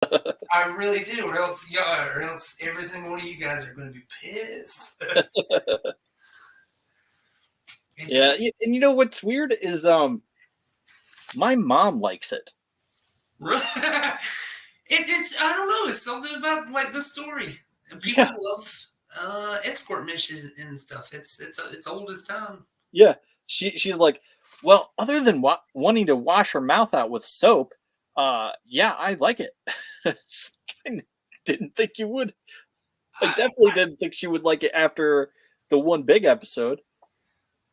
I really do, or else every single one of you guys are going to be pissed. Yeah, It's and you know what's weird is my mom likes it. really, it's I don't know. It's something about like the story, and people Yeah, love escort missions and stuff. It's old as time. yeah. She's like, well, other than wanting to wash her mouth out with soap, yeah, I like it. I didn't think you would. I I, definitely didn't think she would like it after the one big episode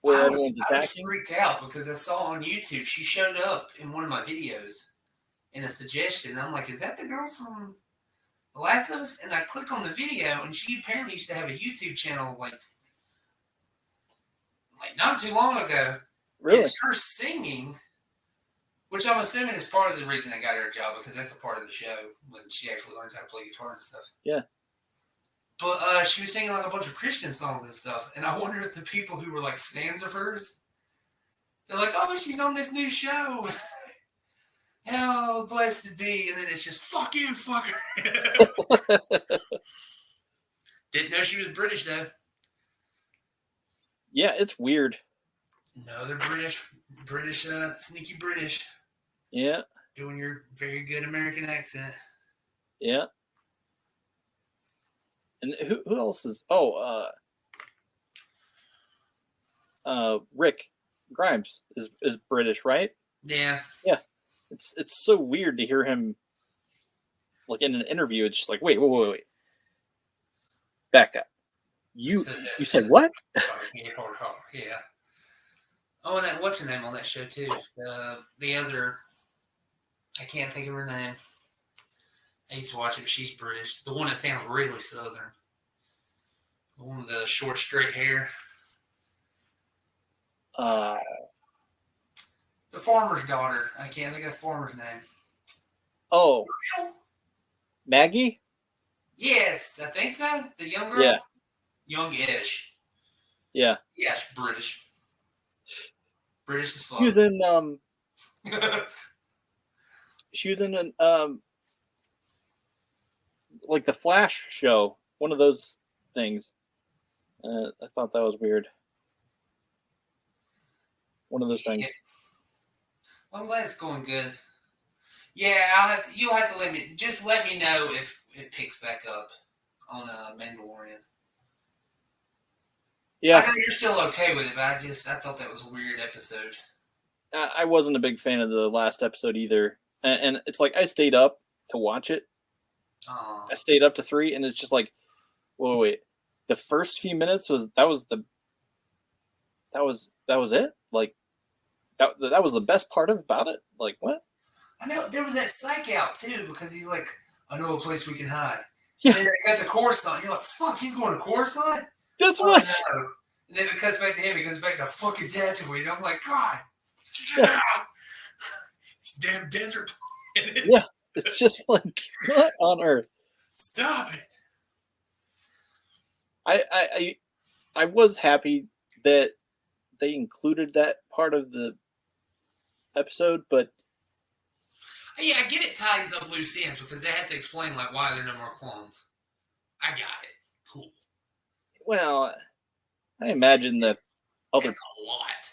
where everyone's I was attacking. freaked out because I saw on YouTube she showed up in one of my videos in a suggestion. And I'm like, is that the girl from The Last of Us? And I click on the video, and she apparently used to have a YouTube channel like not too long ago, and Really? it's her singing, which I'm assuming is part of the reason they got her a job because that's a part of the show when she actually learns how to play guitar and stuff. Yeah. But she was singing like a bunch of Christian songs and stuff, and I wonder if the people who were like fans of hers, they're like, "Oh, she's on this new show." Hell, blessed be, and then it's just fuck you, fucker. Didn't know she was British though. Yeah, it's weird. No, they're British, sneaky British, Yeah, doing your very good American accent. yeah. And who else is? Oh, Rick Grimes is British, right? Yeah. Yeah. It's so weird to hear him like in an interview. It's just like, wait, back up. You So, you said what? yeah. Oh, and that what's her name on that show too? The other, I can't think of her name. I used to watch it, but she's British. The one that sounds really southern. The one with the short, straight hair. Uh, The farmer's daughter. I can't think of the farmer's name. oh, Maggie. Yes, I think so. The young Yeah, girl, young-ish. yeah. Yes, British. British as She was fuck. in she was in an like the Flash show, one of those things. I thought that was weird. One of those things. Yeah. I'm glad it's going good. Yeah, I'll have to. You'll have to let me know if it picks back up on Mandalorian. I Yeah, know you're still okay with it, but I thought that was a weird episode. I wasn't a big fan of the last episode either, and it's like I stayed up to watch it. Oh, I stayed up to 3, and it's just like, wait. The first few minutes that was it. Like that was the best part about it. Like what? I know there was that psych out too because he's like, I know a place we can hide, and Yeah, then they got the Coruscant. You're like, fuck, he's going to Coruscant? that's Oh what. no! And then it cuts back to him. He goes back to fucking Tatooine. I'm like, God, Yeah, these damn desert yeah. planets. It's just like what on earth? Stop it. I I I, I was happy that they included that part of the episode, but Yeah, I get it ties up loose ends because they have to explain like why there are no more clones. I got it. Cool. well, I It's imagine that just other that's a lot.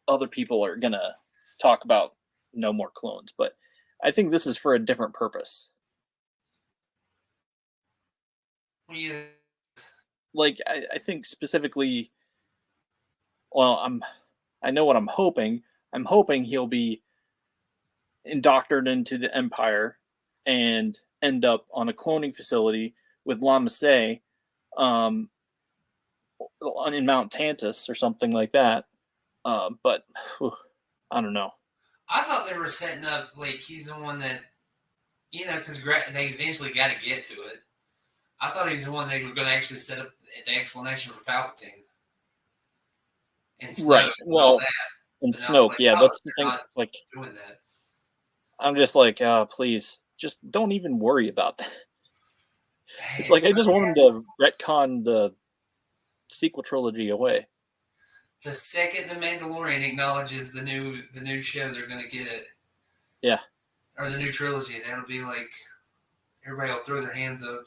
other people are gonna talk about no more clones, but I think this is for a different purpose. Yeah. Like I think specifically, well, I know what I'm hoping. I'm hoping he'll be indoctrinated into the Empire and end up on a cloning facility with Lama Se, um, in Mount Tantus or something like that. But whew, I don't know. I thought they were setting up like he's the one that because they eventually got to get to it. I thought he's the one they were going to actually set up the explanation for Palpatine and Snoke Right. and all Well, that. and And I was Snoke, like, yeah, oh, that's the they're thing. not Like, doing that. I'm just like, please, just don't even worry about that. It's like It's I just want him to retcon the sequel trilogy away. the second the Mandalorian acknowledges the new show they're going to get it Yeah, or the new trilogy. That'll be like Everybody will throw their hands up.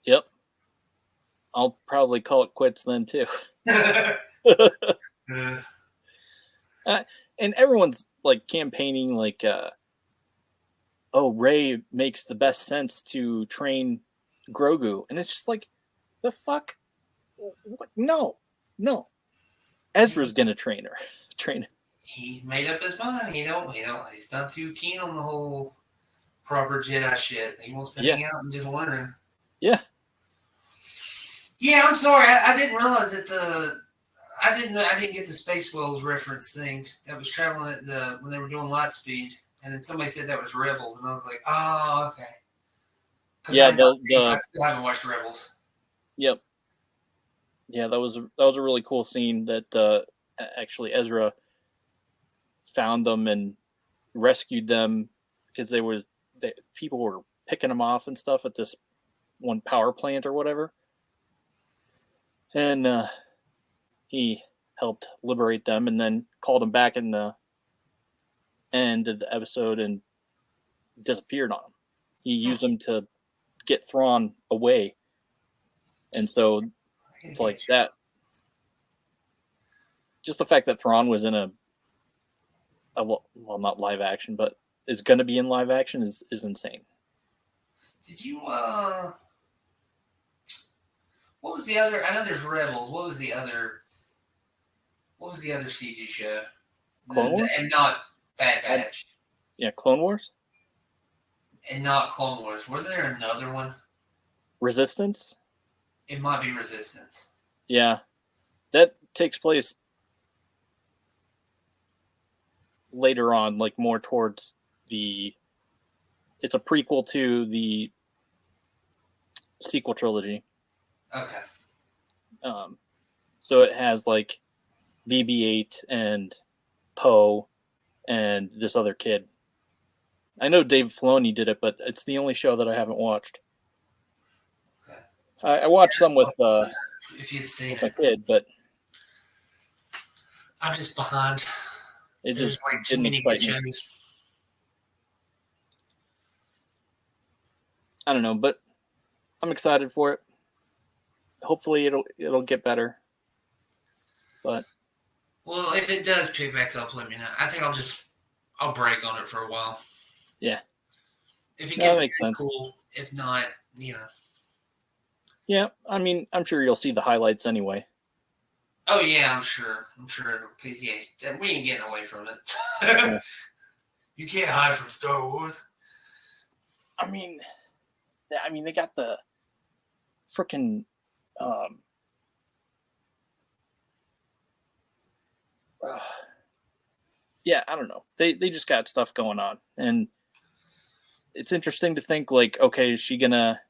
Yep. I'll probably call it quits then too. And everyone's like campaigning like, oh, Ray makes the best sense to train Grogu, and it's just like, the fuck? What? No. Ezra's gonna train her. Train him. He made up his mind. He's not too keen on the whole proper Jedi shit. He wants to hang out and just learn. Yeah. Yeah, I'm sorry. I didn't realize that I didn't get the Space Wolves reference thing that was traveling at when they were doing Lightspeed, and then somebody said that was Rebels, and I was like, oh, okay. Yeah, I still haven't watched Rebels. Yep. Yeah, that was a really cool scene that actually Ezra found them and rescued them because people were picking them off and stuff at this one power plant or whatever, and he helped liberate them and then called them back in the end of the episode and disappeared on them. He used them to get Thrawn away, and so it's like that. Just the fact that Thrawn was in a well, not live action, but is going to be in live action is insane. Did you what was the other? I know there's Rebels. What was the other CG show? Clone Wars? And not Bad Batch. Yeah, Clone Wars? And not Clone Wars. Wasn't there another one? Resistance? It might be Resistance. Yeah. That takes place later on, like more towards it's a prequel to the sequel trilogy. Okay. So it has like BB-8 and Poe and this other kid. I know Dave Filoni did it, but it's the only show that I haven't watched. Okay. I watched some with if you'd seen my kid, but I'm just behind. It just like didn't excite me. I don't know, but I'm excited for it. Hopefully it'll get better. But well, if it does pick back up, let me know. I think I'll break on it for a while. Yeah. If it gets good, cool. If not, Yeah, I mean, I'm sure you'll see the highlights anyway. Oh yeah, I'm sure. Because we ain't getting away from it. Yeah. You can't hide from Star Wars. I mean, they got the freaking yeah, I don't know. They just got stuff going on, and it's interesting to think like, okay, is she gonna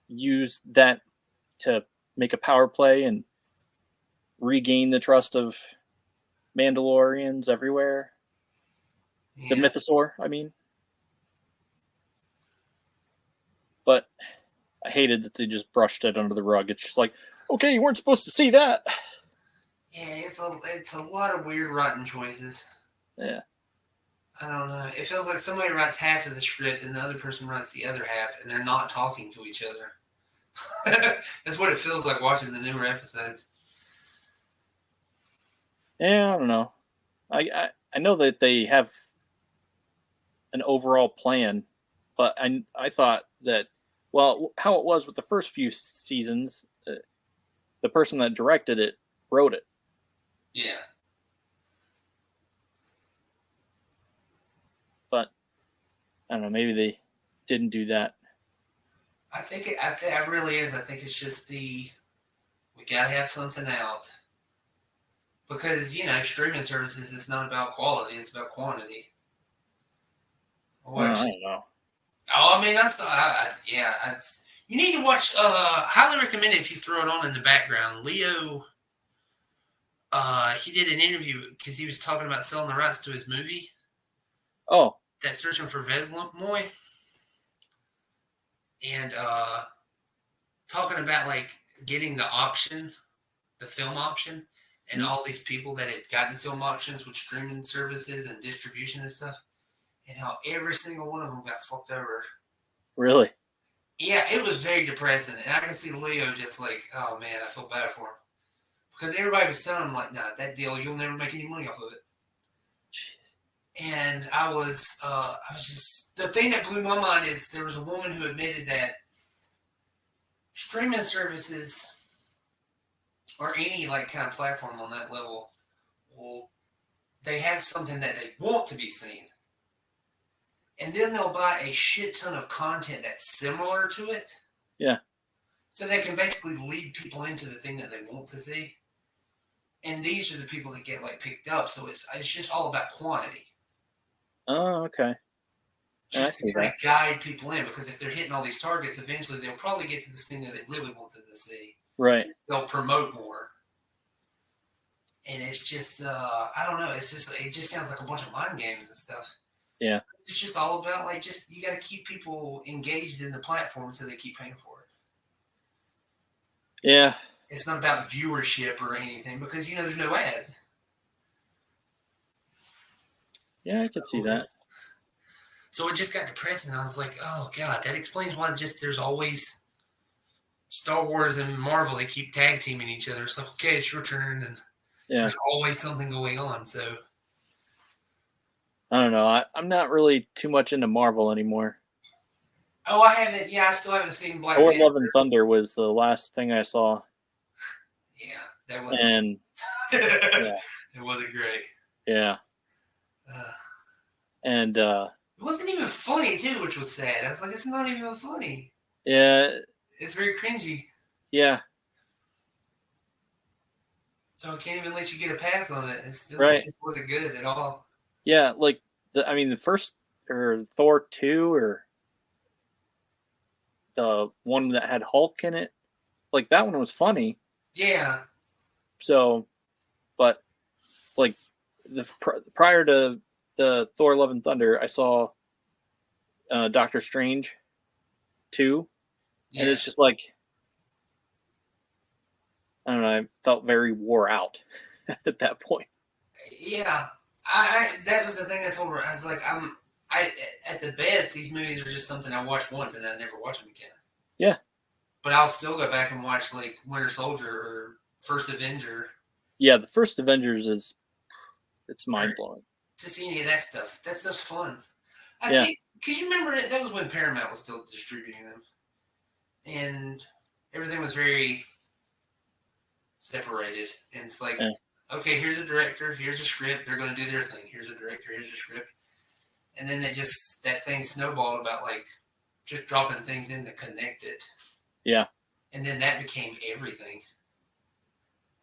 use that to make a power play and regain the trust of Mandalorians everywhere? Yeah. The Mythosaur, I mean. But I hated that they just brushed it under the rug. It's just like, okay, you weren't supposed to see that. Yeah, it's a lot of weird rotten choices. Yeah. I don't know. It feels like somebody writes half of the script and the other person writes the other half, and they're not talking to each other. That's what it feels like watching the newer episodes. Yeah, I don't know. I know that they have an overall plan, but I thought that, well, how it was with the first few seasons, the person that directed it wrote it. Yeah. But I don't know. Maybe they didn't do that. I think it really is. I think it's just we gotta have something out. Because, streaming services is not about quality, it's about quantity. I don't know. Oh, I mean, you need to watch, highly recommend it if you throw it on in the background. Leo, he did an interview because he was talking about selling the rights to his movie. Oh. That's Searching for Vesmoy. And talking about, like, getting the film option. And all these people that had gotten film options with streaming services and distribution and stuff, and how every single one of them got fucked over. Really? was very depressing, and I can see Leo just like, oh man, I feel bad for him because everybody was telling him like, nah, that deal, you'll never make any money off of it. And I was just the thing that blew my mind is there was a woman who admitted that streaming services or any like kind of platform on that level, well, they have something that they want to be seen, and then they'll buy a shit ton of content that's similar to it. Yeah. So they can basically lead people into the thing that they want to see. And these are the people that get like picked up. So it's just all about quantity. Oh, okay. Just to kind of guide people in, because if they're hitting all these targets, eventually they'll probably get to this thing that they really want them to see. Right. They'll promote more. And it's just I don't know, it just sounds like a bunch of mind games and stuff. Yeah. It's just all about like you gotta keep people engaged in the platform so they keep paying for it. Yeah. It's not about viewership or anything because there's no ads. Yeah, I can see that. So it just got depressing. I was like, oh god, that explains why there's always Star Wars and Marvel. They keep tag teaming each other. It's like, okay, it's your turn, and there's always something going on. So I don't know. I'm not really too much into Marvel anymore. Oh, I haven't. Yeah, I still haven't seen Black Thor: Panther. Love and Thunder was the last thing I saw. Yeah, that was. And yeah, it wasn't great. Yeah. And it wasn't even funny too, which was sad. I was like, it's not even funny. Yeah. It's very cringy. Yeah. So I can't even let you get a pass on it. It just wasn't good at all. Yeah, like the first or Thor 2 or the one that had Hulk in it, like that one was funny. Yeah. So, but like prior to the Thor: Love and Thunder, I saw Doctor Strange 2, and it's just like, I don't know, I felt very wore out at that point. Yeah, that was the thing I told her. I was like, at the best, these movies are just something I watch once and I never watch them again. Yeah. But I'll still go back and watch like Winter Soldier or First Avenger. Yeah, the first Avengers it's mind blowing. To see any of that stuff. That stuff's fun. I think, because you remember that was when Paramount was still distributing them. And everything was very separated. And it's like, okay, here's a director, here's a script, they're going to do their thing. Here's a director, here's a script. And then that thing snowballed about like just dropping things in to connect it. Yeah. And then that became everything.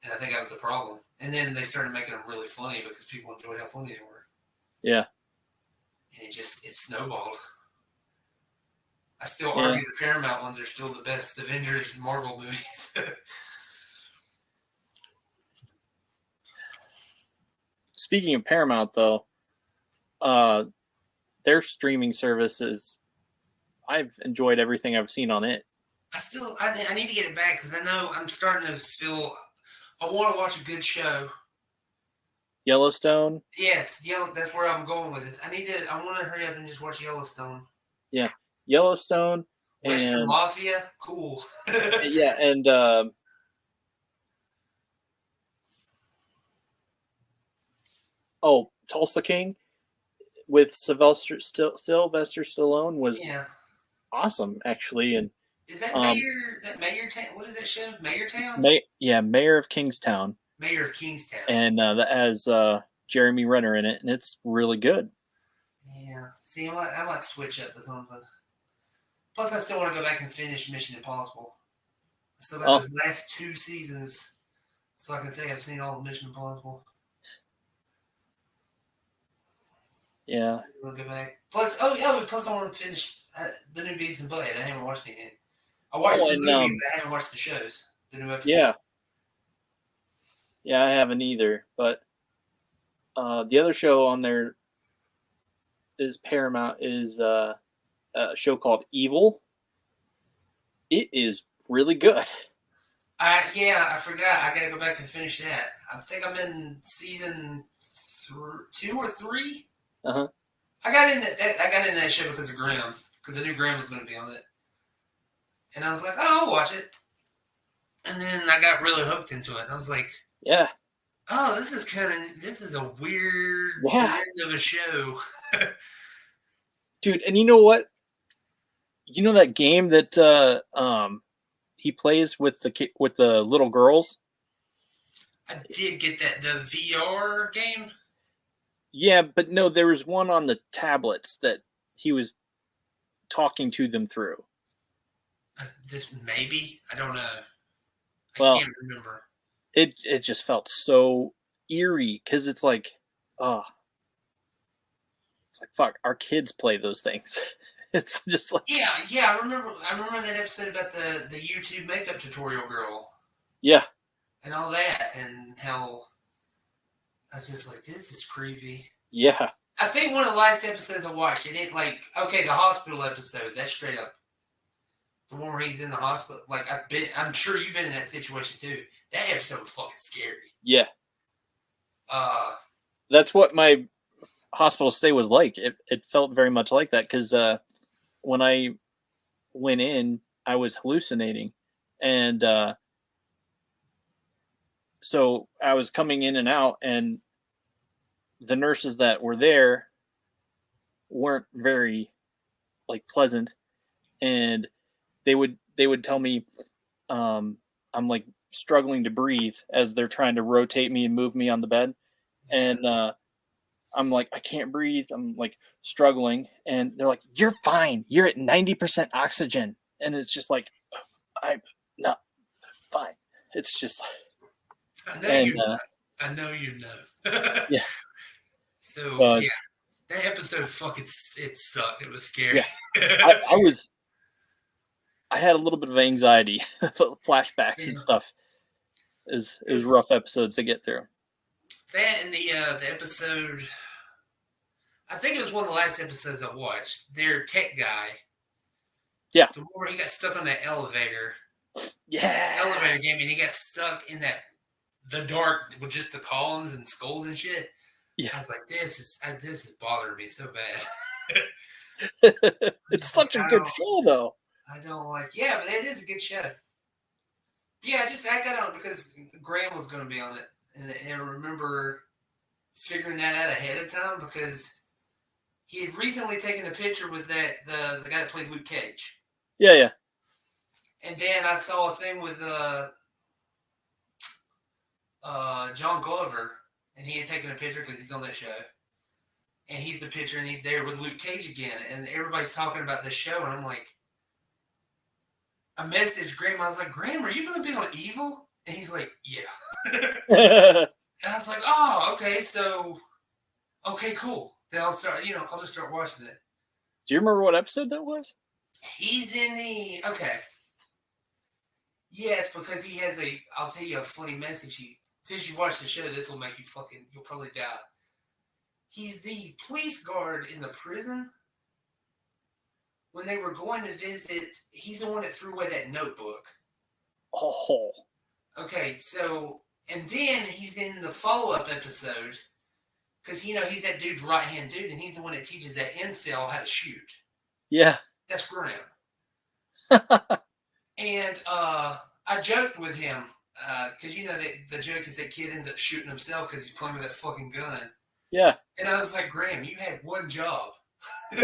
And I think that was the problem. And then they started making them really funny because people enjoyed how funny they were. Yeah. And it snowballed. I still argue the Paramount ones are still the best Avengers Marvel movies. Speaking of Paramount, though, their streaming services, I've enjoyed everything I've seen on it. I need to get it back because I know I'm starting to feel I want to watch a good show. Yellowstone? Yes, that's where I'm going with this. I want to hurry up and just watch Yellowstone. Yeah, Yellowstone. Western Mafia? Cool. Yeah, and Tulsa King with Sylvester Stallone was awesome, actually. And is that Mayortown? What is that show? Mayortown? Mayor of Kingstown. Mayor of Kingstown. And that has Jeremy Renner in it, and it's really good. Yeah. See, I might switch up to something. Plus, I still want to go back and finish Mission Impossible. I still got those last 2 seasons, so I can say I've seen all of Mission Impossible. Yeah. We'll go back. Plus, plus I want to finish the new Beavis and Butthead. I haven't watched it yet. I watched the movie, but I haven't watched the shows, the new episodes. Yeah. Yeah, I haven't either. But the other show on there is Paramount is a show called Evil. It is really good. I forgot. I gotta go back and finish that. I think I'm in season 2 or 3. I got in that show because of Graham, because I knew Graham was going to be on it. And I was like, oh, I'll watch it. And then I got really hooked into it. And I was like, Yeah. oh, this is a weird Yeah. blend of a show. Dude, and you know what? You know that game that he plays with with the little girls? I did get that the VR game. Yeah, but no, there was one on the tablets that he was talking to them through. This maybe I don't know. I Well, can't remember. it just felt so eerie because it's like, oh, it's like fuck, our kids play those things. It's just like, Yeah. I remember that episode about the YouTube makeup tutorial girl yeah, and all that, and how I was just like, this is creepy. yeah, I think one of the last episodes I watched, it didn't like okay, the hospital episode. That's straight up the one where he's in the hospital. Like I'm sure you've been in that situation too. That episode was fucking scary. yeah. Uh, That's what my hospital stay was like. It felt very much like that because when I went in, I was hallucinating, and so I was coming in and out, and the nurses that were there weren't very like pleasant, and they would tell me I'm like struggling to breathe as they're trying to rotate me and move me on the bed, yeah. and I'm like I can't breathe. I'm like struggling, and they're like, "You're fine. You're at 90% oxygen," and it's just like I'm not fine. It's just I know and you. I know you know. yeah, So but yeah, that episode fucking it sucked. It was scary. yeah, I had a little bit of anxiety, flashbacks and Yeah. stuff. It was There's rough episodes to get through. that and the episode. I think it was one of the last episodes I watched. Their tech guy, Yeah, the one where he got stuck on that elevator, yeah, elevator game, and he got stuck in that the dark with just the columns and skulls and shit. yeah. I was like, this is bothering me so bad. It's Just like such a good show, though. I don't like. Yeah, but it is a good show. Yeah, I got on because Graham was going to be on it, and I remember figuring that out ahead of time because he had recently taken a picture with the guy that played Luke Cage, Yeah, yeah, and then I saw a thing with John Glover, and he had taken a picture because he's on that show, and he's the picture, and he's there with Luke Cage again, and everybody's talking about this show, and I'm like, I messaged Graham, I was like, Graham, are you going to be on Evil? And he's like, yeah. And I was like, oh, okay, so okay, cool. Then I'll start, I'll just start watching it. Do you remember what episode that was? He's in the okay. Yes, because he has a. I'll tell you a funny message. Since you watch the show, this will make you fucking. You'll probably die. He's the police guard in the prison. When they were going to visit, he's the one that threw away that notebook. Oh, Okay, so and then he's in the follow-up episode because he's that dude's right-hand dude, and he's the one that teaches that incel how to shoot. yeah. That's Graham. And I joked with him because the joke is that kid ends up shooting himself because he's playing with that fucking gun. Yeah. And I was like, Graham, you had one job. And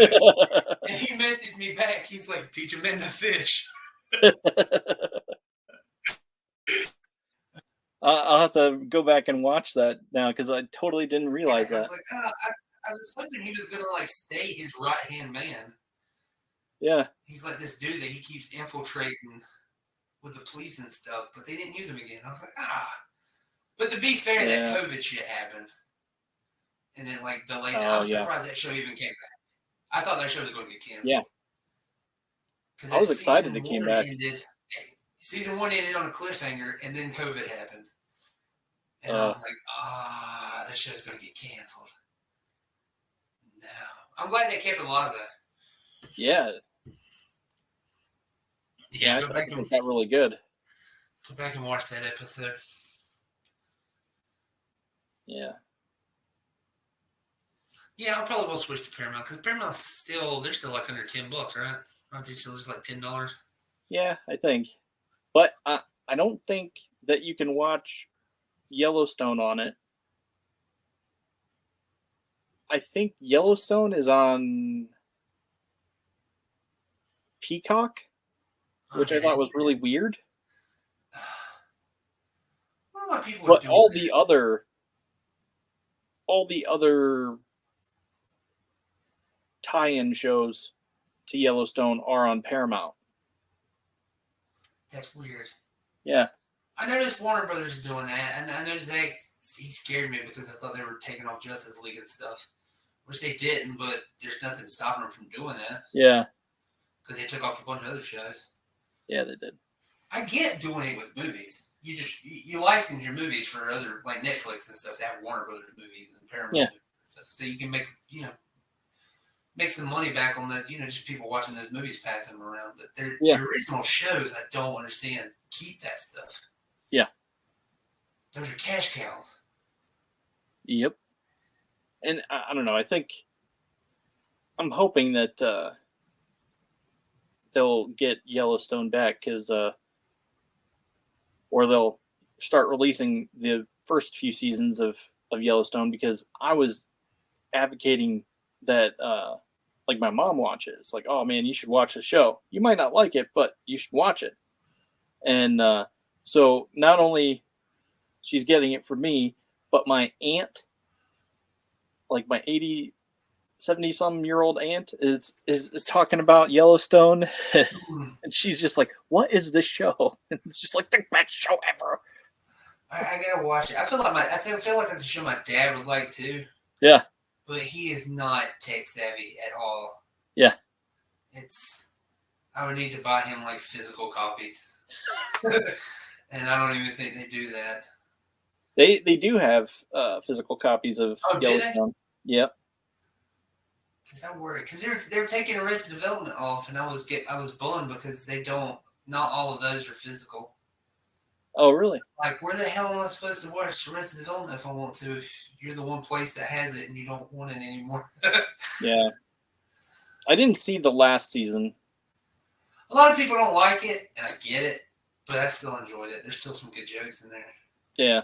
he messaged me back. He's like, teach a man to fish. I'll have to go back and watch that now because I totally didn't Yeah, realize I was that. like, I was hoping he was gonna like stay his right hand man. Yeah. He's like this dude that he keeps infiltrating with the police and stuff, but they didn't use him again. I was like, ah. But to be fair, that Yeah. COVID shit happened, and then like delayed. Oh, I'm yeah. surprised that show even came back. I thought that show was going to get canceled. Yeah. Because I was excited it came back. Season one ended on a cliffhanger, and then COVID happened, and I was like, this show's going to get canceled. No, I'm glad they kept a lot of that. Yeah. Yeah, I go back think and it got really good. watch that episode. Yeah. Yeah, I'll probably will switch to Paramount because Paramount's they're still like under $10, right? Aren't they still just like $10? Yeah, I think. But I don't think that you can watch Yellowstone on it. I think Yellowstone is on Peacock, which I Okay. thought was really weird. I don't know why people are But doing that. all the other tie-in shows to Yellowstone are on Paramount. That's weird. Yeah. I noticed Warner Brothers is doing that, and I noticed that he scared me because I thought they were taking off Justice League and stuff, which they didn't. But there's nothing stopping them from doing that Yeah. because they took off a bunch of other shows. Yeah, they did. I get doing it with movies. You license your movies for other like Netflix and stuff to have Warner Brothers movies and Paramount Yeah. movies and stuff, so you can make some money back on the just people watching those movies passing them around. But they're Yeah. your original shows. I don't understand. Keep that stuff. Yeah. Those are cash cows. Yep. And I don't know. I think I'm hoping that they'll get Yellowstone back because, or they'll start releasing the first few seasons of Yellowstone because I was advocating that, like my mom watches, like, oh man, you should watch the show. You might not like it, but you should watch it. And so not only she's getting it for me, but my aunt, like my 80, 70-some-year-old aunt is talking about Yellowstone. And she's just like, what is this show? And it's just like the best show ever. I gotta watch it. I feel like it's a show my dad would like too. Yeah. But he is not tech savvy at all. Yeah. I would need to buy him like physical copies. And I don't even think they do that. They do have physical copies of Do Yellowstone. they? Yep. Because I worry. Because they're taking Arrested Development off, and I was bummed because not all of those are physical. Oh, really? Like, where the hell am I supposed to watch Arrested Development if I want to? If you're the one place that has it and you don't want it anymore. Yeah. I didn't see the last season. A lot of people don't like it, and I get it, but I still enjoyed it. There's still some good jokes in there. Yeah.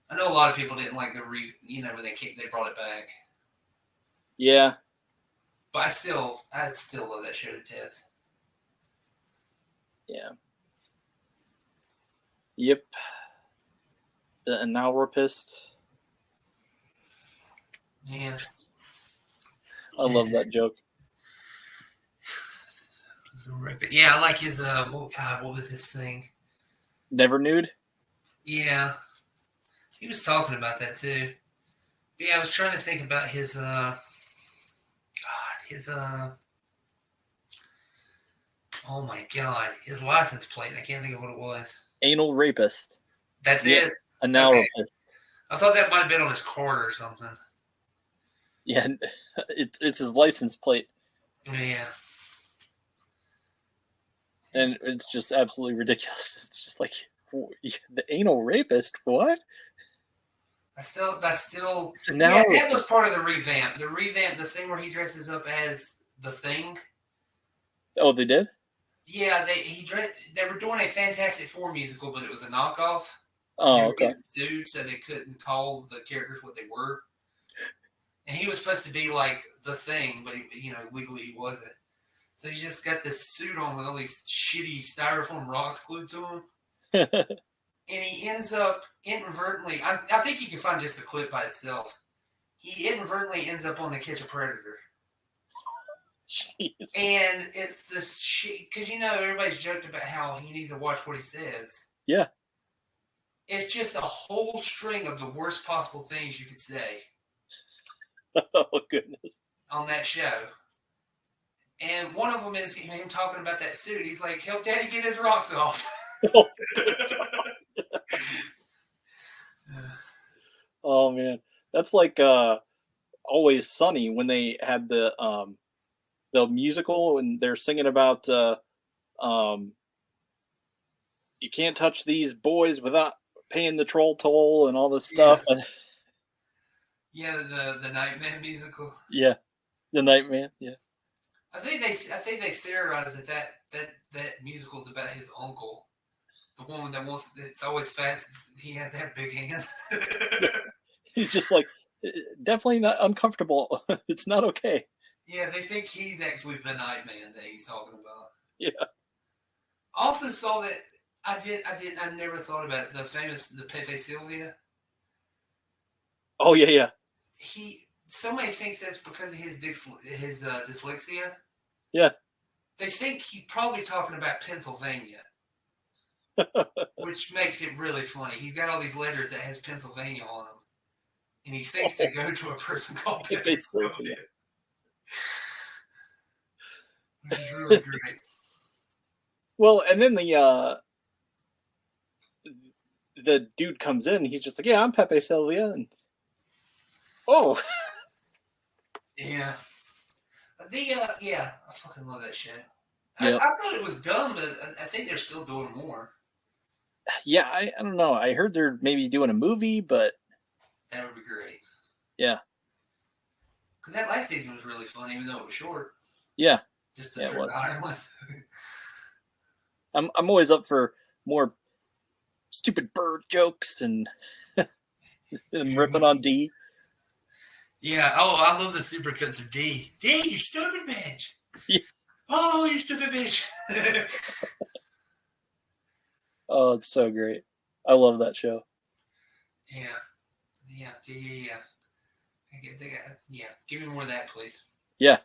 I know a lot of people didn't like when they brought it back. Yeah. But I still love that show to death. Yeah. Yep. And now we're pissed. Yeah. I love that joke. Yeah, I like his what was his thing? Never nude? Yeah. He was talking about that too. But yeah, I was trying to think about his oh my god, his license plate. I can't think of what it was. Anal rapist. That's Yeah. it. A now Okay. rapist. I thought that might have been on his card or something. Yeah, it's his license plate. Yeah. And it's just absolutely ridiculous. It's just like the anal rapist. What? That's still Now yeah, that was part of the revamp. The thing where he dresses up as the Thing. Oh, they did? Yeah, they were doing a Fantastic Four musical, but it was a knockoff. They Oh, were okay. getting sued, so they couldn't call the characters what they were. And he was supposed to be like the Thing, but legally he wasn't. So he just got this suit on with all these shitty styrofoam rocks glued to him. And he ends up inadvertently, I think you can find just the clip by itself. He inadvertently ends up on To Catch a Predator. Jeez. And it's this shit, because everybody's joked about how he needs to watch what he says. Yeah. It's just a whole string of the worst possible things you could say. Oh, goodness. On that show. And one of them is him talking about that suit. He's like, help Daddy get his rocks off. Oh, man. That's like Always Sunny when they had the musical and they're singing about you can't touch these boys without paying the troll toll and all this stuff. Yeah, the Nightman musical. Yeah, the Nightman. Yeah. I think they theorized that musical's about his uncle, the one that wants. It's always fast. He has to have big hands. Yeah, he's just like definitely not uncomfortable. It's not okay. Yeah, they think he's actually the Nightman that he's talking about. Yeah. Also saw that I never thought about it. The Pepe Sylvia. Oh yeah, yeah, Somebody thinks that's because of his dyslexia. yeah. They think he's probably talking about Pennsylvania, which makes it really funny. He's got all these letters that has Pennsylvania on them, and he thinks to go to a person called Pepe Pepe Sylvia, Sylvia. which is really great. Well, and then the dude comes in. He's just like, "Yeah, I'm Pepe Sylvia," and oh, Yeah, I fucking love that show. I yeah, thought it was dumb, but I think they're still doing more. yeah. I don't know. I heard they're maybe doing a movie, but That would be great. yeah, Because that last season was really fun, even though it was short. yeah, Just the yeah. It trip was. to Ireland. I'm always up for more stupid bird jokes and ripping on D. Yeah. Oh, I love the supercuts of D. D, you stupid bitch. Yeah. Oh, you stupid bitch. Oh, it's so great. I love that show. Yeah. Yeah. Yeah. Give me more of that, please. Yeah.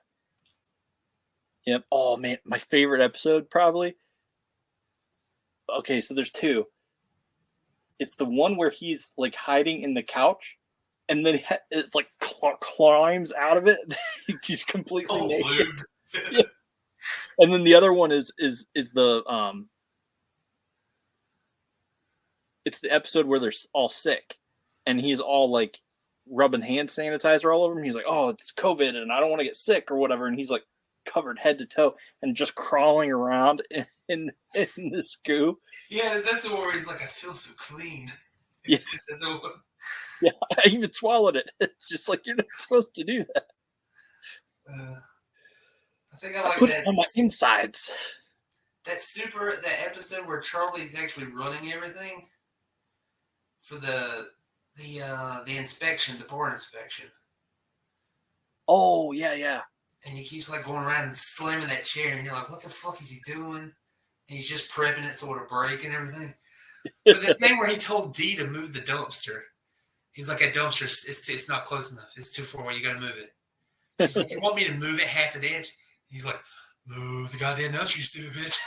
Yep. Oh man, my favorite episode probably. Okay, so there's two. It's the one where he's like hiding in the couch, and then it's like climbs out of it. He's completely Oh, naked. lube. Yeah. And then the other one is the it's the episode where they're all sick, and he's all like rubbing hand sanitizer all over him. He's like, "Oh, it's COVID, and I don't want to get sick or whatever." And he's like covered head to toe and just crawling around in this goo. Yeah, that's the one where he's like, I feel so clean. Yeah. Is that the one? Yeah, I even swallowed it. It's just like you're not supposed to do that. I think I I like put it that. on my insides. That episode where Charlie's actually running everything for the inspection, the board inspection. Oh yeah, yeah. And he keeps like going around and slamming that chair, and you're like, what the fuck is he doing? And he's just prepping it so it'll break and everything. But the thing where he told D to move the dumpster, he's like, a dumpster, it's not close enough. It's too far away. You got to move it. He's like, you want me to move it half an inch? He's like, move the goddamn dumpster, you stupid bitch.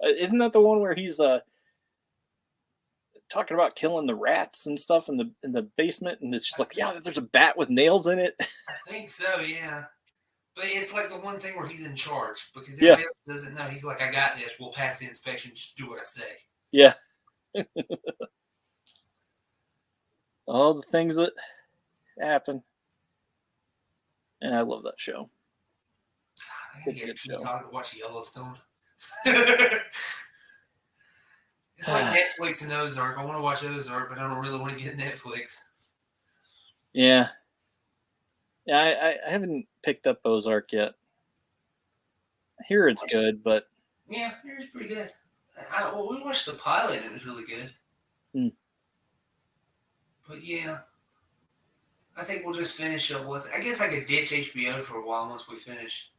Isn't that the one where he's talking about killing the rats and stuff in the basement, and it's just like, yeah, there's a bat with nails in it. I think so, yeah. But it's like the one thing where he's in charge because everybody else doesn't know. He's like, I got this. We'll pass the inspection. Just do what I say. Yeah. All the things that happen. And I love that show. I gotta get Peacock to watch Yellowstone. It's like Netflix and Ozark. I want to watch Ozark, but I don't really want to get Netflix. Yeah. Yeah, I haven't picked up Ozark yet. I hear it's good, but yeah, it's pretty good. We watched the pilot; and it was really good. But yeah, I think we'll just finish up. I guess I could ditch HBO for a while once we finish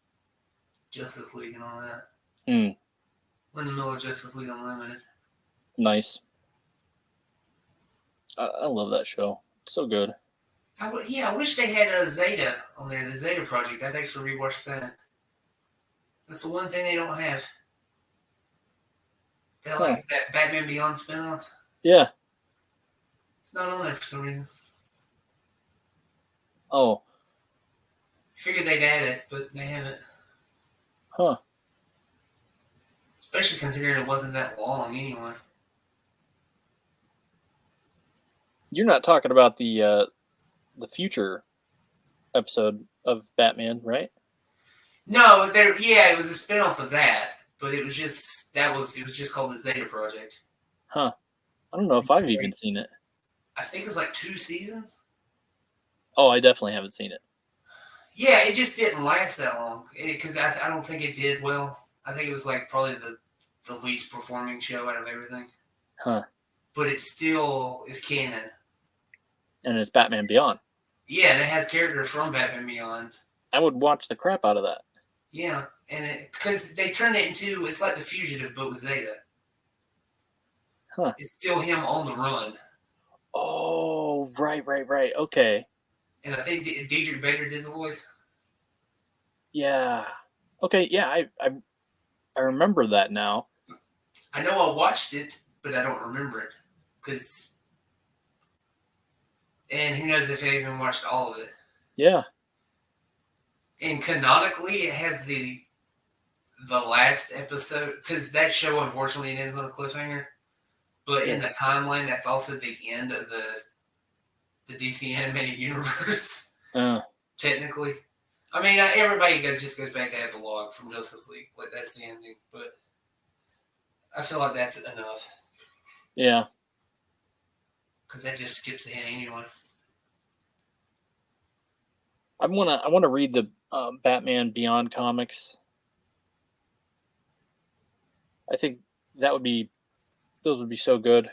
Justice League and all that. We're in the middle of Justice League Unlimited. Nice. I love that show. It's so good. I wish they had Zeta on there, the Zeta Project. I'd actually rewatch that. That's the one thing they don't have. They like that Batman Beyond spinoff. Yeah. It's not on there for some reason. Oh. Figured they'd add it, but they haven't. Huh. Especially considering it wasn't that long anyway. You're not talking about the future episode of Batman, right? No, it was a spinoff of that, but it was just called the Zeta Project. Huh. I don't know if I've even seen it. I think it's like 2 seasons. Oh, I definitely haven't seen it. Yeah, it just didn't last that long because I don't think it did well. I think it was like probably the least performing show out of everything. Huh. But it still is canon. And it's Batman Beyond. Yeah, and it has characters from Batman Beyond. I would watch the crap out of that. Yeah, and because they turned it into it's like The Fugitive but with Zeta. Huh. It's still him on the run. Oh, right. Okay. And I think Diedrich Bader did the voice. Yeah. Okay. Yeah. I remember that now. I know I watched it, but I don't remember it because. And who knows if I even watched all of it. Yeah. And canonically, it has the last episode because that show unfortunately ends on a cliffhanger. But in the timeline, that's also the end of the DC animated universe. Technically, I mean, everybody just goes back to epilogue from Justice League. Like that's the ending, but I feel like that's enough. Yeah. Because that just skips ahead anyway. I wanna read the Batman Beyond comics. I think those would be so good.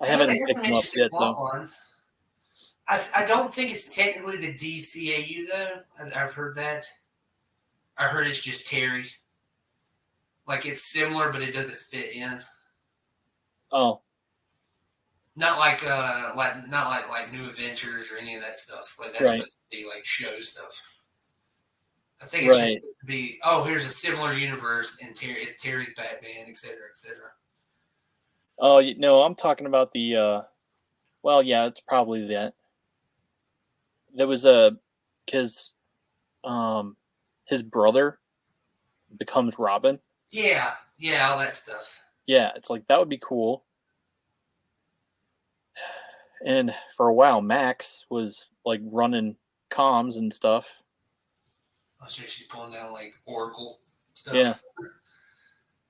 I haven't They got picked some them up interesting yet plot though. lines. I don't think it's technically the DCAU though. I've heard that. I heard it's just Terry. Like it's similar, but it doesn't fit in. Oh. Not like not like New Adventures or any of that stuff. Like that's Right. supposed to be like show stuff. I think it's just Right. supposed to be here's a similar universe and it's Terry's Batman, etc., etc. Oh no, I'm talking about the. Well, yeah, it's probably that. There was because his brother becomes Robin. Yeah, all that stuff. Yeah, it's like that would be cool. And for a while, Max was like running comms and stuff. Oh, so she's pulling down like Oracle stuff. Yeah.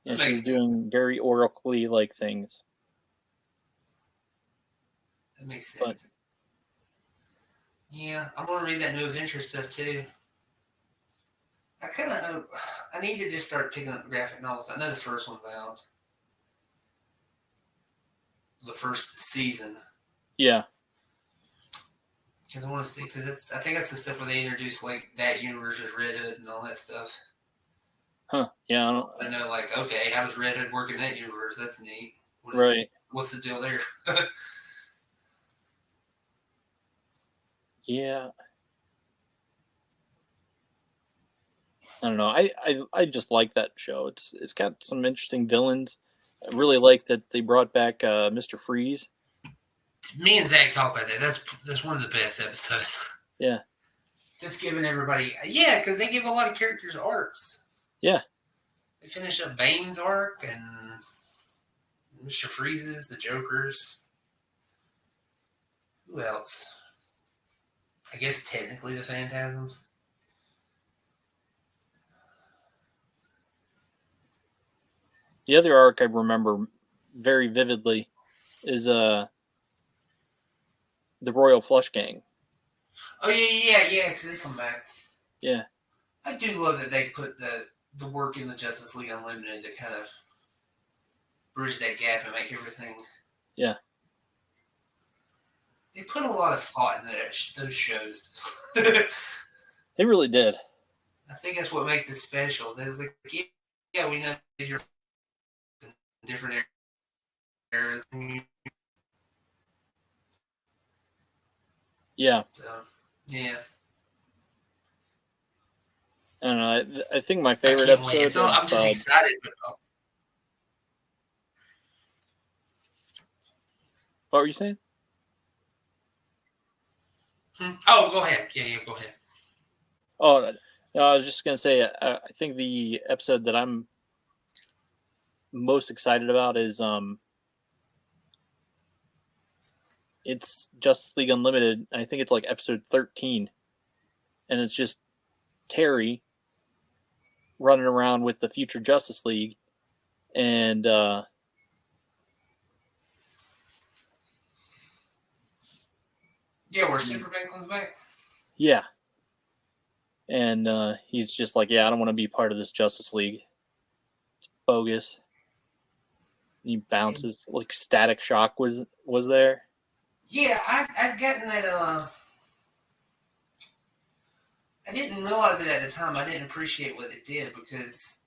That And she was makes sense. doing very Oracle-y like things. That makes sense. Yeah, I'm gonna read that New Adventure stuff too. I kind of hope I need to just start picking up graphic novels. I know the first one's out, the first season, Yeah. because I want to see because I think that's the stuff where they introduce like that universe as Red Hood and all that stuff. Huh. Yeah. I know, like, okay, how does Red Hood work in that universe? That's neat. Right. What's the deal there? Yeah. I don't know. I just like that show. It's got some interesting villains. I really like that they brought back Mr. Freeze. Me and Zach talk about that. That's one of the best episodes. Yeah. Just giving everybody, yeah, because they give a lot of characters arcs. Yeah. They finish up Bane's arc and Mr. Freeze's, the Joker's. Who else? I guess technically the Phantasms. The other arc I remember very vividly is the Royal Flush Gang. Oh yeah, because they come back. Yeah. I do love that they put the work in the Justice League Unlimited to kind of bridge that gap and make everything. Yeah. They put a lot of thought into those shows. They really did. I think that's what makes it special. There's like, yeah, we know these are different eras. Yeah. So, yeah. I don't know. I think my I favorite can't wait. episode. So I'm just excited. What were you saying? Oh, go ahead. Yeah, go ahead. Oh, no, I was just gonna say. I think the episode that I'm most excited about is it's Justice League Unlimited. I think it's like episode 13, and it's just Terry running around with the future Justice League, and yeah, where Superman comes back. Yeah. and he's just like, yeah, I don't want to be part of this Justice League. It's bogus. He bounces like Static Shock was there. Yeah, I'd gotten that. I didn't realize it at the time. I didn't appreciate what it did because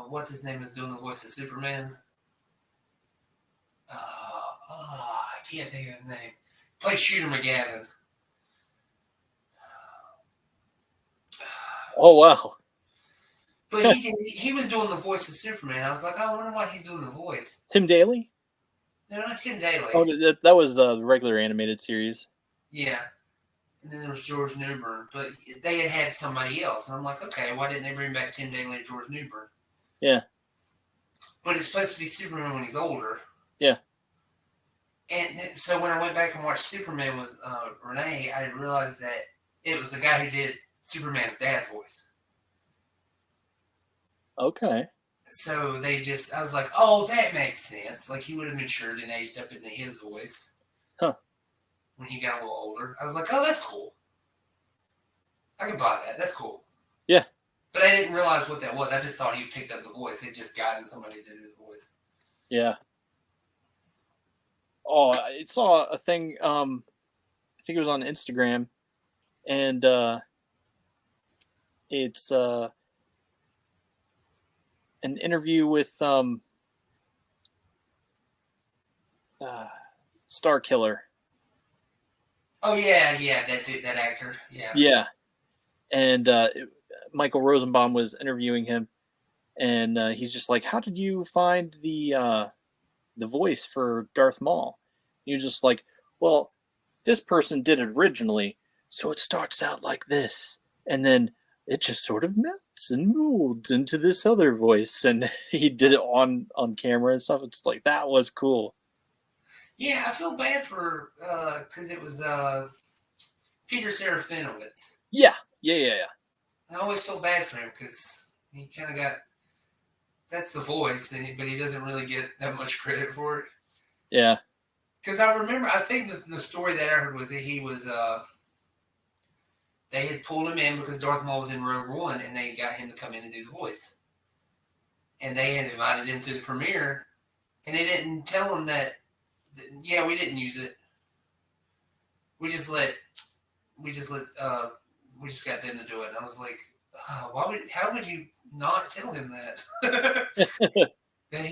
what's his name is doing the voice of Superman. I can't think of his name. Played Shooter McGavin. Oh wow, But he was doing the voice of Superman. I was like, I wonder why he's doing the voice. Tim Daly. No, not Tim Daly. Oh, that was the regular animated series. Yeah. And then there was George Newbern. But they had somebody else. And I'm like, okay, why didn't they bring back Tim Daly and George Newbern? Yeah. But it's supposed to be Superman when he's older. Yeah. And so when I went back and watched Superman with Renee, I realized that it was the guy who did Superman's dad's voice. Okay. So I was like, oh, that makes sense. Like he would have matured and aged up into his voice. Huh. When he got a little older. I was like, oh, that's cool. I can buy that. That's cool. Yeah. But I didn't realize what that was. I just thought he picked up the voice. He'd just gotten somebody to do the voice. Yeah. Oh, I saw a thing. I think it was on Instagram, and it's an interview with Star Killer. Oh yeah, that actor, yeah. Yeah, and Michael Rosenbaum was interviewing him, and he's just like, "How did you find the voice for Darth Maul?" And you're just like, "Well, this person did it originally, so it starts out like this, and then it just sort of melts and molds into this other voice." And he did it on camera and stuff. It's like, that was cool. Yeah, I feel bad for because it was Peter Serafinowicz. Yeah. I always feel bad for him because he kind of got that's the voice, but he doesn't really get that much credit for it. Yeah. Because I think the story that I heard was that he was they had pulled him in because Darth Maul was in Rogue One, and they got him to come in and do the voice. And they had invited him to the premiere, and they didn't tell him that. Yeah, we didn't use it. We just got them to do it. And I was like, how would you not tell him that? Then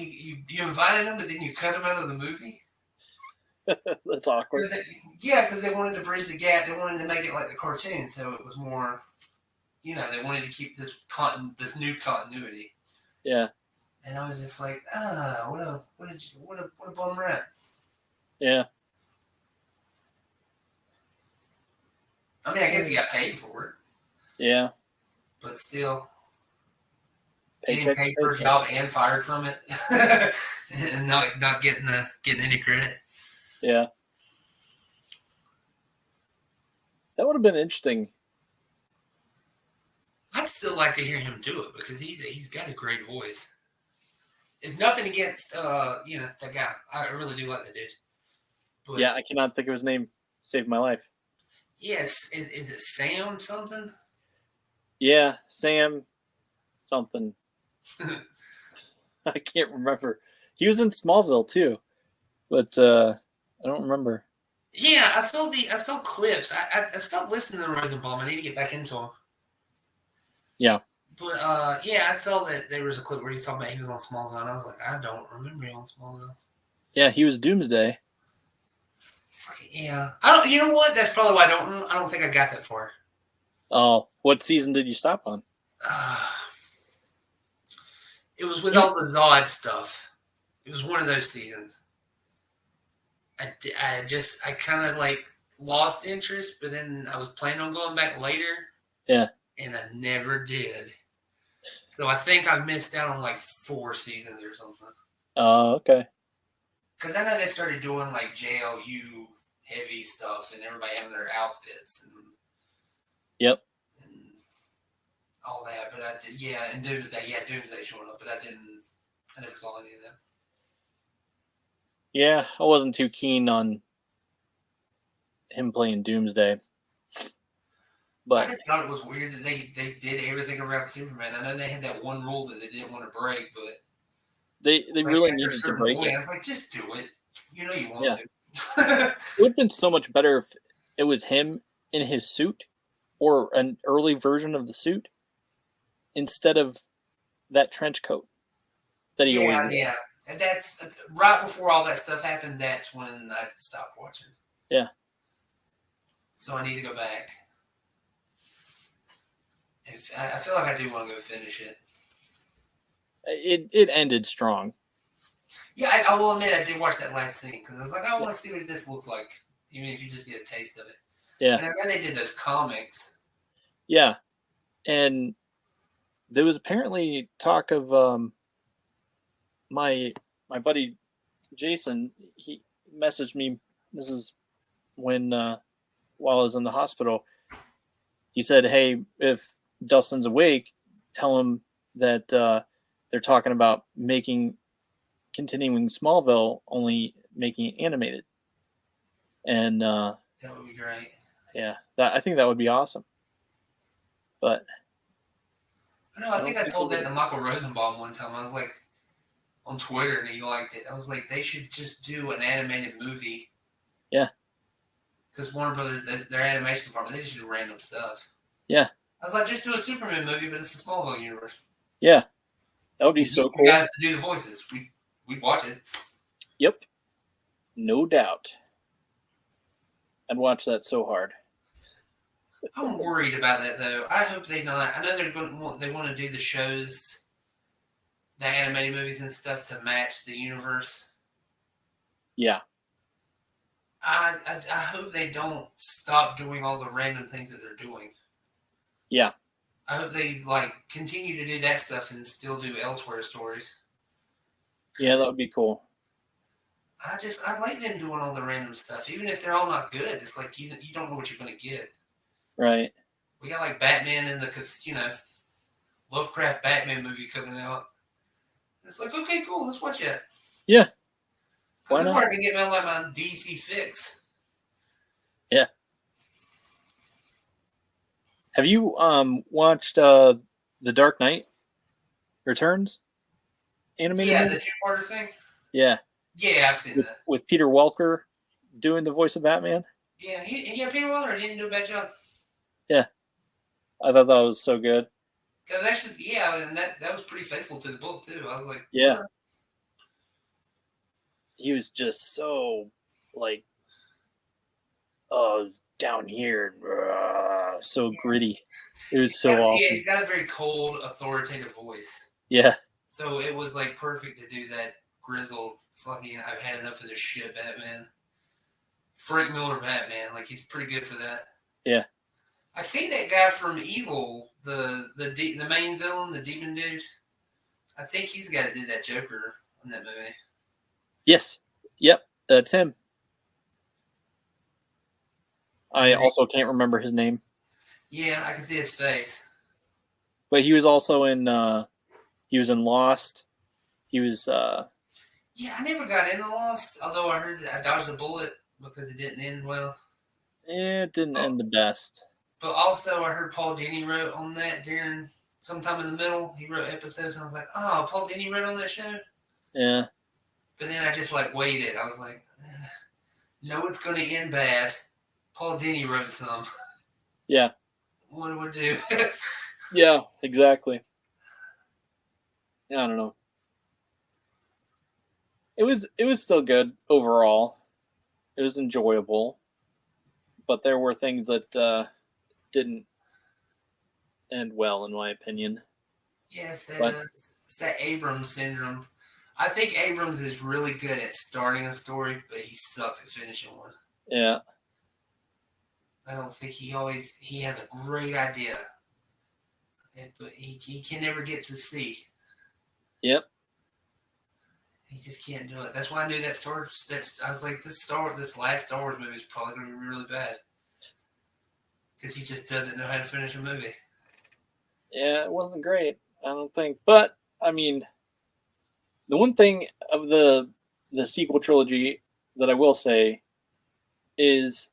you invited him, but then you cut him out of the movie? That's awkward. Because they wanted to bridge the gap. They wanted to make it like the cartoon, so it was more, they wanted to keep this new continuity. Yeah. And I was just like, what a bum rap. Yeah. I mean, I guess he got paid for it. Yeah. But still, Paycheck, getting paid for a job and fired from it, and not getting any credit. Yeah. That would have been interesting. I'd still like to hear him do it because he's got a great voice. It's nothing against that guy. I really do like the dude. But, yeah, I cannot think of his name. Saved my life. Yes, is it Sam something? Yeah, Sam something. I can't remember. He was in Smallville too, but I don't remember. Yeah, I saw clips. I stopped listening to Rosenbaum. I need to get back into him. Yeah. But I saw that there was a clip where he's talking about he was on Smallville, and I was like, I don't remember him on Smallville. Yeah, he was Doomsday. Yeah, I don't. You know what? That's probably why I don't think I got that far. Oh, what season did you stop on? It was with all the Zod stuff. It was one of those seasons. I kind of like lost interest, but then I was planning on going back later. Yeah. And I never did. So I think I missed out on like 4 seasons or something. Oh, okay. Because I know they started doing like JLU heavy stuff and everybody having their outfits and yep, and all that. But and Doomsday showing up, but I never saw any of that. Yeah, I wasn't too keen on him playing Doomsday. I But just thought it was weird that they did everything around Superman. I know they had that one rule that they didn't want to break, but they like really after a needed to certain break point, it. I was like, just do it. You know you want Yeah. to. It would have been so much better if it was him in his suit or an early version of the suit instead of that trench coat that he always Yeah, wore. yeah. And that's right before all that stuff happened. That's when I stopped watching. Yeah. So I need to go back. If I feel like I do want to go finish it. It ended strong. Yeah, I will admit I did watch that last scene because I was like, I Yeah. want to see what this looks like, even if you just get a taste of it. Yeah. And I know they did those comics. Yeah. And there was apparently talk of my buddy Jason. He messaged me. This is when while I was in the hospital. He said, "Hey, if Dustin's awake, tell him that they're talking about continuing Smallville, only making it animated." And That would be great. yeah, I think that would be awesome. But I know. I I think don't I think told we're that gonna. to Michael Rosenbaum one time. I was like on Twitter, and he liked it. I was like, they should just do an animated movie Yeah, because Warner Brothers, their animation department, they just do random stuff. yeah, I was like, just do a Superman movie, but it's the Smallville universe. yeah. That would be And get so you cool. guys to do the voices. We'd watch it. Yep, no doubt. I'd watch that so hard. I'm worried about that though. I hope they not. I know they want to do the shows, the animated movies and stuff to match the universe. Yeah, I hope they don't stop doing all the random things that they're doing. yeah, I hope they like continue to do that stuff and still do elsewhere stories. yeah. That would Because be cool. I like them doing all the random stuff, even if they're all not good. It's like you don't know what you're going to get. Right. We got like Batman and Lovecraft Batman movie coming out. It's like okay, cool, let's watch it. Yeah. Because Why I'm not? already getting my DC fix. Yeah. Have you watched The Dark Knight Returns animated Yeah, movie? the two-parter thing. Yeah, Yeah, I've seen that. with Peter Welker doing the voice of Batman. Yeah, Peter Weller didn't do a bad job. Yeah, I thought that was so good. That was actually, yeah, and that was pretty faithful to the book too. I was like, Yeah, he was just so like, oh, down here, so gritty. It was so yeah, awesome. he's got a very cold, authoritative voice. Yeah, So it was like perfect to do that grizzled fucking. I've had enough of this shit, Batman. Frank Miller Batman, like he's pretty good for that. yeah, I think that guy from Evil, the main villain, the demon dude. I think he's the guy that did that Joker in that movie. yes, yep, that's him. And I then also can't remember his name, yeah, I can see his face. but he was also in. He was in Lost. He was. Yeah, I never got into Lost, although I heard that I dodged a bullet because it didn't end well. It didn't Oh, end the best. but also I heard Paul Dini wrote on that during sometime in the middle. He wrote episodes, and I was like, oh, Paul Dini wrote on that show. Yeah, But then I just like waited. I was like, no, it's going to end bad. Paul Dini wrote some. yeah, What do we do? yeah, exactly. I don't know. It was still good overall. It was enjoyable, but there were things that didn't end well, in my opinion. Yes, But it's that Abrams syndrome. I think Abrams is really good at starting a story, but he sucks at finishing one. yeah, I don't think he has a great idea, but he can never get to C. yep, He just can't do it. That's why I knew that Star. I was like, this last Star Wars movie is probably going to be really bad because he just doesn't know how to finish a movie. yeah, it wasn't great. I don't think, but I mean, the one thing of the sequel trilogy that I will say is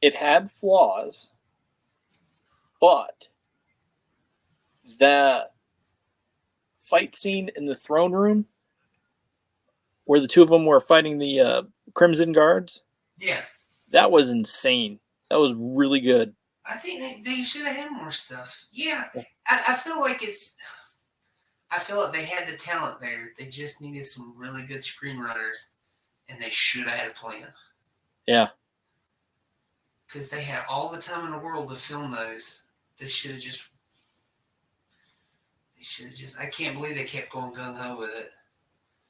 it had flaws, But that fight scene in the throne room where the two of them were fighting the Crimson Guards, Yeah. that was insane. That was really good. I think they should have had more stuff. Yeah. Yeah. I feel like I feel like they had the talent there. They just needed some really good screenwriters, and they should have had a plan. Yeah. Because they had all the time in the world to film those. They should have just. They should have just. I can't believe they kept going gung ho with it.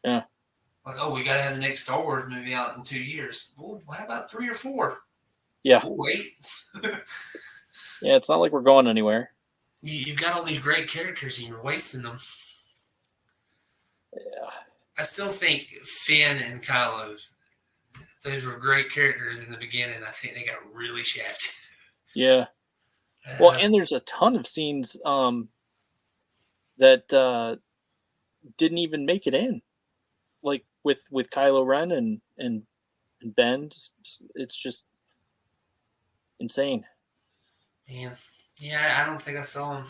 Yeah. Like, oh, we got to have the next Star Wars movie out in 2 years. Well, how about 3 or 4? Yeah. We'll wait. Yeah, it's not like we're going anywhere. You've got all these great characters and you're wasting them. Yeah. I still think Finn and Kylo, those were great characters in the beginning. I think they got really shafted. Yeah. Well, and there's a ton of scenes that didn't even make it in, like with Kylo Ren and Ben. It's just insane. Man, yeah, I don't think I saw them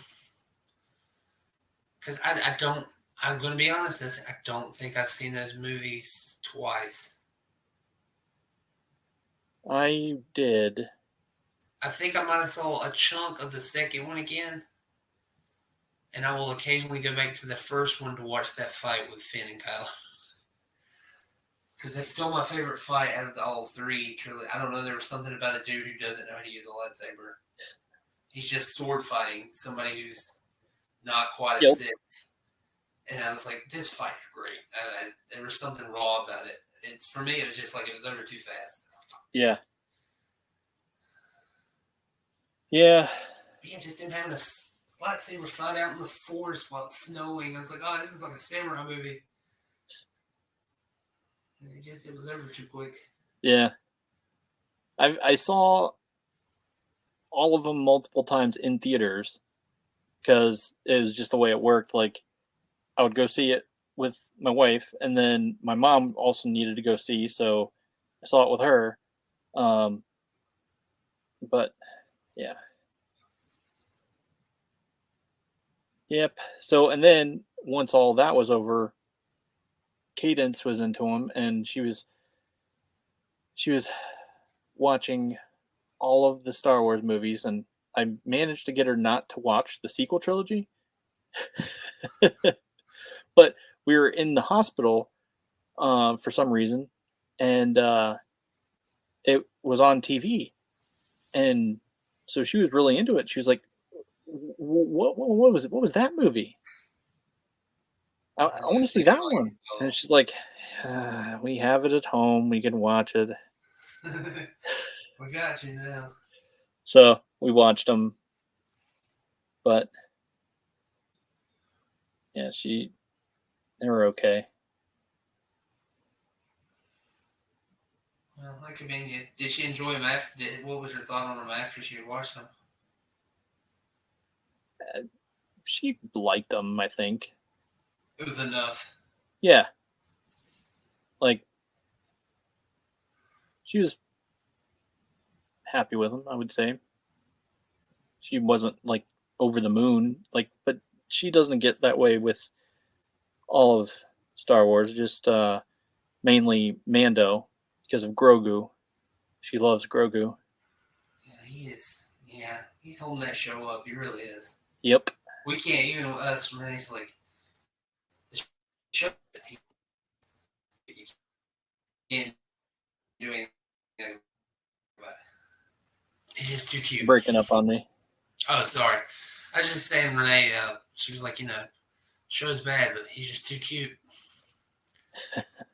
because I don't. I'm going to be honest. I don't think I've seen those movies twice. I did. I think I might have saw a chunk of the second one again, and I will occasionally go back to the first one to watch that fight with Finn and Kylo. Because that's still my favorite fight out of all three. Truly, I don't know. There was something about a dude who doesn't know how to use a lightsaber. He's just sword fighting somebody who's not quite as Yep. sixth. And I was like, this fight is great. There was something raw about it. It's for me. It was just like it was over too fast. Yeah. Yeah. Man, just him having a lightsaber fight out in the forest while it's snowing. I was like, oh, this is like a samurai movie. And it was over too quick. Yeah. I saw all of them multiple times in theaters because it was just the way it worked. Like, I would go see it with my wife, and then my mom also needed to go see, so I saw it with her. But yeah. Yep. So, and then once all that was over, Cadence was into him, and she was watching all of the Star Wars movies, and I managed to get her not to watch the sequel trilogy. But we were in the hospital for some reason, and it was on TV, and so she was really into it. She was like, "What was it? What was that movie? I want to see that one." And she's like, "We have it at home. We can watch it." We got you now. So we watched them, but yeah, they were okay. Well, I commend you. Did she enjoy them after? What was her thought on them after she had watched them? She liked them, I think. It was enough. Yeah. Like, she was happy with them, I would say. She wasn't like over the moon, like, but she doesn't get that way with all of Star Wars, just mainly Mando because of Grogu. She loves Grogu. Yeah, he is. Yeah, he's holding that show up. He really is. Yep. We can't even us. Renee's like the show. You can't do anything about it. He's just too cute. Breaking up on me. Oh, sorry. I was just saying, Renee. She was like, show's bad, but he's just too cute.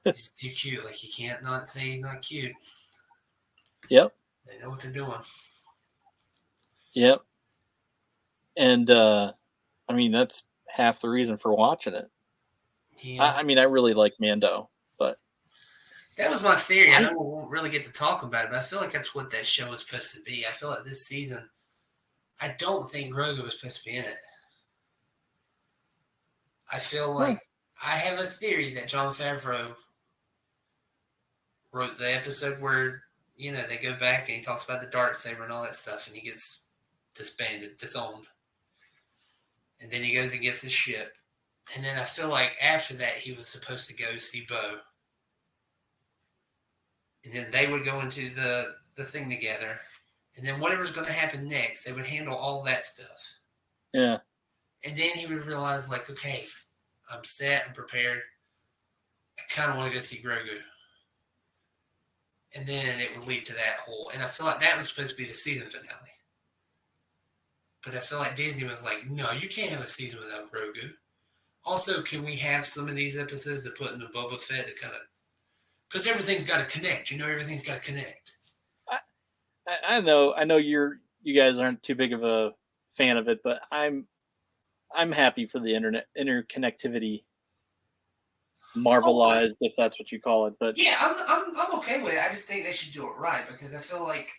He's too cute. Like you can't not say he's not cute. Yep. They know what they're doing. Yep. And I mean, that's half the reason for watching it. Yeah. I mean, I really like Mando, but that was my theory. I know we won't really get to talk about it, but I feel like that's what that show was supposed to be. I feel like this season, I don't think Grogu was supposed to be in it. I feel like I have a theory that Jon Favreau wrote the episode where they go back and he talks about the dark saber and all that stuff, and he gets disbanded, disowned. And then he goes and gets his ship. And then I feel like after that, he was supposed to go see Bo. And then they would go into the thing together. And then whatever's going to happen next, they would handle all that stuff. Yeah. And then he would realize, like, okay, I'm set, I'm prepared. I kind of want to go see Grogu. And then it would lead to that whole. And I feel like that was supposed to be the season finale. But I feel like Disney was like, no, you can't have a season without Grogu. Also, can we have some of these episodes to put in the Boba Fett to kind of. Because everything's got to connect. Everything's got to connect. I know you guys aren't too big of a fan of it, but I'm happy for the interconnectivity, Marvelized, if that's what you call it. But yeah, I'm okay with it. I just think they should do it right because I feel like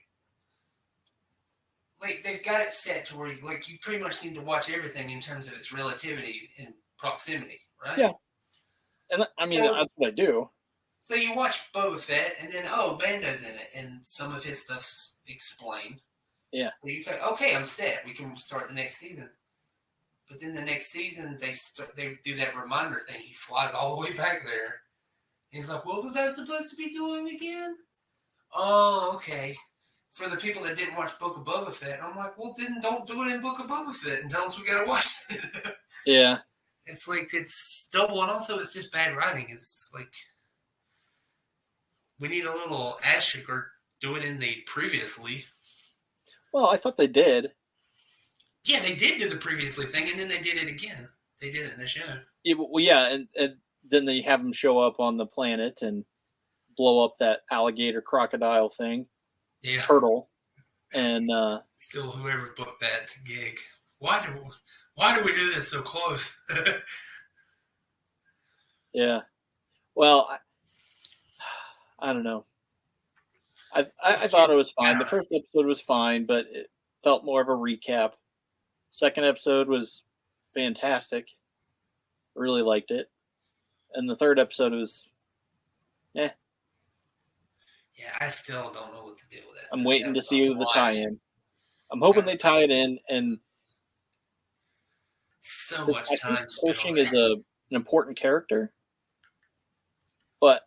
they've got it set to where you pretty much need to watch everything in terms of its relativity and proximity, right? Yeah, and I mean that's what I do. So you watch Boba Fett, and then Bando's in it, and some of his stuff's explained. Yeah. So you go, okay, I'm set. We can start the next season. But then the next season, they do that reminder thing. He flies all the way back there. He's like, what was I supposed to be doing again? Oh, okay. For the people that didn't watch Book of Boba Fett, I'm like, well, don't do it in Book of Boba Fett and tell us we gotta watch it. Yeah. It's like it's double, and also it's just bad writing. It's like we need a little asterisk or do it in the previously. Well, I thought they did. Yeah, they did do the previously thing, and then they did it again. They did it in the show. Yeah, well, yeah, and then they have them show up on the planet and blow up that alligator crocodile thing. Yeah. Turtle. And still, whoever booked that gig, why do we do this so close? Yeah. Well, I don't know. I thought it was fine. The first episode was fine, but it felt more of a recap. Second episode was fantastic. Really liked it. And the third episode was, Yeah, I still don't know what to do with that. I'm waiting to see the tie-in. I'm hoping they tie it in, and so much time. Cushing is an important character, but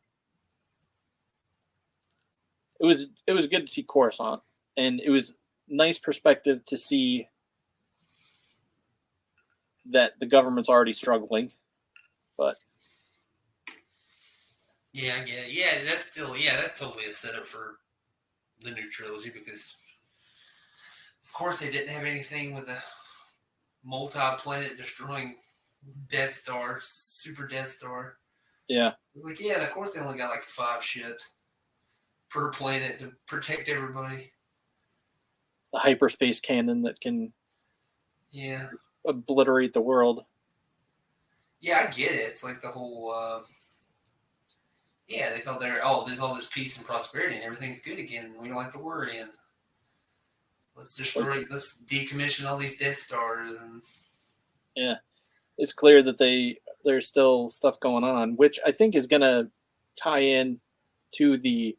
it was good to see Coruscant, and it was nice perspective to see that the government's already struggling, but yeah, I get it. Yeah, that's totally a setup for the new trilogy because, of course, they didn't have anything with a multi-planet destroying Death Star, Super Death Star. Yeah, it's like of course they only got like 5 ships per planet to protect everybody. The hyperspace cannon that can obliterate the world. Yeah, I get it. It's like the whole they thought there's all this peace and prosperity and everything's good again. We don't have to worry and let's decommission all these Death Stars and it's clear that there's still stuff going on, which I think is gonna tie in to the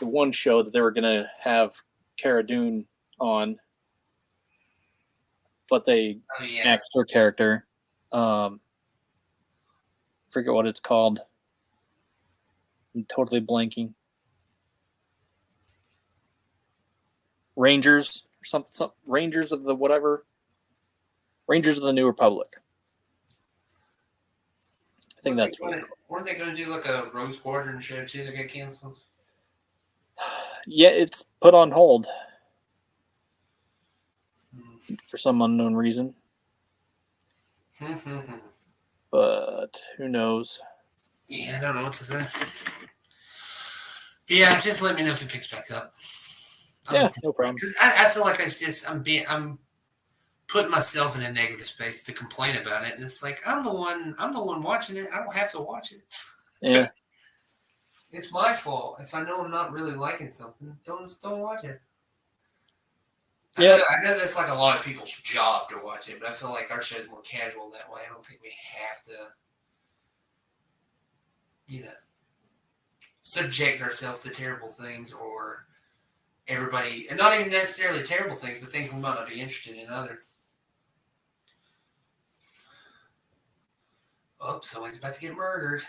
one show that they were gonna have Cara Dune on, but they axed her character. Forget what it's called. I'm totally blanking. Rangers or something. Rangers of the whatever. Rangers of the New Republic. I think that's weren't they going to do like a Rogue Squadron show too that got canceled? Yeah, it's put on hold for some unknown reason. But who knows? Yeah, I don't know what to say. Yeah, just let me know if it picks back up. No problem. Because I feel like I'm putting myself in a negative space to complain about it, and it's like I'm the one watching it. I don't have to watch it. Yeah. It's my fault. If I know I'm not really liking something, don't watch it. Yeah. I know that's like a lot of people's job to watch it, but I feel like our show is more casual that way. I don't think we have to, subject ourselves to terrible things or everybody, and not even necessarily terrible things, but things we might not be interested in either. Oh, someone's about to get murdered.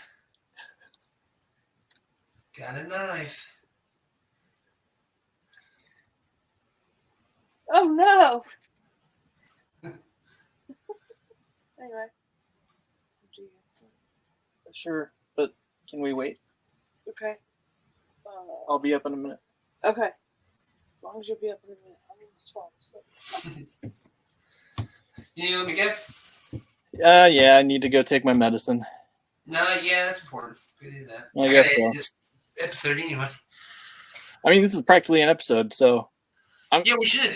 Got a knife. Oh no. Anyway. Sure, but can we wait? Okay. I'll be up in a minute. Okay. As long as you'll be up in a minute. I'm going to swallow this. You need to let me go? Yeah, I need to go take my medicine. No, yeah, that's important. We do that. I I guess gotta so. edit this episode anyway. I mean, this is practically an episode, so Yeah, we should.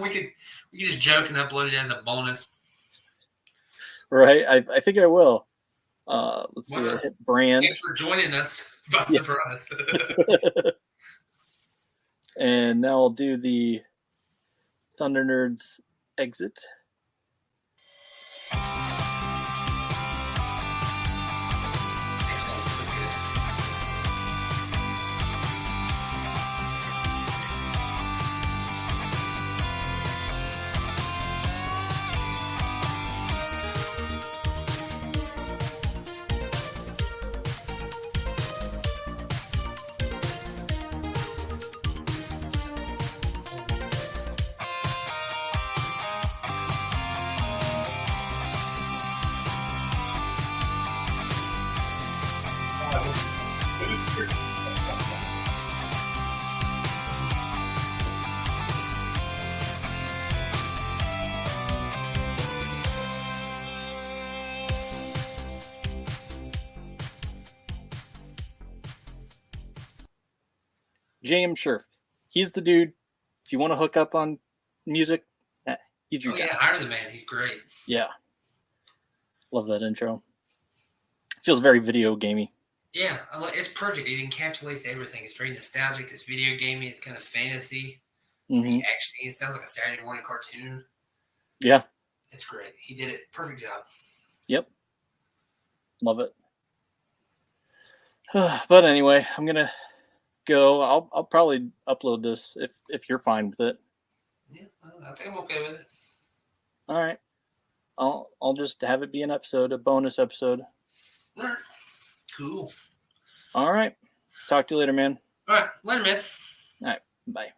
we could just joke and upload it as a bonus. right. I think I will. Let's see. I hit brand. Thanks for joining us by surprise. And now I'll do the Thunder Nerds exit. J.M. Scherf. He's the dude. If you want to hook up on music, he's your guy. Yeah, hire the man. He's great. Yeah. Love that intro. Feels very video gamey. Yeah, it's perfect. It encapsulates everything. It's very nostalgic. It's video gamey. It's kind of fantasy. Mm-hmm. Actually, it sounds like a Saturday morning cartoon. Yeah. It's great. He did it. Perfect job. Yep. Love it. But anyway, I'm gonna go. I'll probably upload this if you're fine with it. Yeah, I think I'm okay with it. All right. I'll just have it be an episode, a bonus episode. All right. Cool. All right. Talk to you later, man. All right. Later, man. All right. Bye.